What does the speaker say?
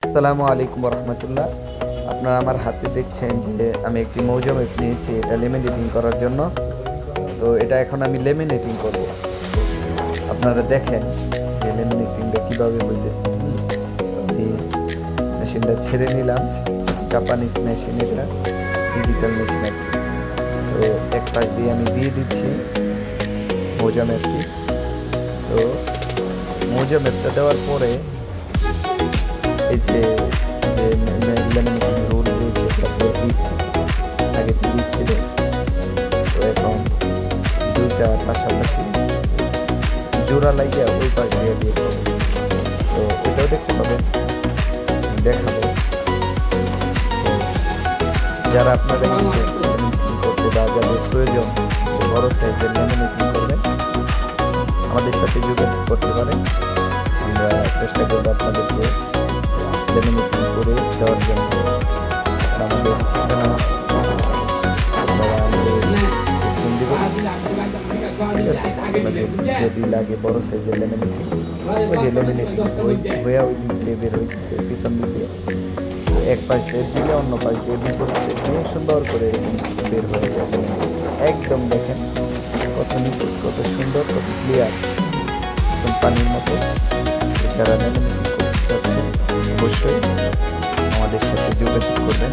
আসসালামু আলাইকুম রহমতুল্লাহ। আপনারা আমার হাতে দেখছেন যে আমি একটি মৌজা ম্যাপ নিয়েছি এটা লেমিনেটিং করার জন্য। তো এটা এখন আমি লেমিনেটিং করব। আপনারা দেখেন যে লেমিনেটিংটা কীভাবে হইতেছে। আমি মেশিনটা ছেড়ে নিলাম, জাপানিজ মেশিন, এটা ডিজিটাল মেশিন আর কি। তো এক পাশ দিয়ে আমি দিয়ে দিচ্ছি মৌজা ম্যাপটি। তো মৌজা ম্যাপটা দেওয়ার পরে এই যে লেমিনেটিং রোল রয়েছে তারপরে আগে দুই ছিল, তো এখন দুইটা পাশাপাশি জোড়া লাগিয়ে ওই পাশ দিয়ে দিতে হবে। তো এটাও দেখতে পাবেন, দেখাবো। যারা আপনারা লেমিনেটিং করতে বা যাদের প্রয়োজন বড় সাইজের লেমিনেটিং করবেন আমাদের সাথে যোগাযোগ করতে পারেন। আমরা চেষ্টা করবো আপনাদেরকে লেমিনেটিং করে দেওয়ার জন্য। আমাদের যদি লাগে বড় সাইজের লেমিনেটিং, ওই যে লেমিনেটিং হয়ে ওই দিক দিয়ে বের হইতেছে পিছন দিকে, এক পাশ দিয়ে দিলে অন্য পাশ দিয়ে বিপরীত দিয়ে সুন্দর করে বের হয়ে যাবে। একদম দেখেন কত নিখুঁত, কত সুন্দর, কত ক্লিয়ার, একদম পানির মতো। যারা লেমিনেটিং করতে চাচ্ছেন অবশ্যই আমাদের সাথে যোগাযোগ করবেন।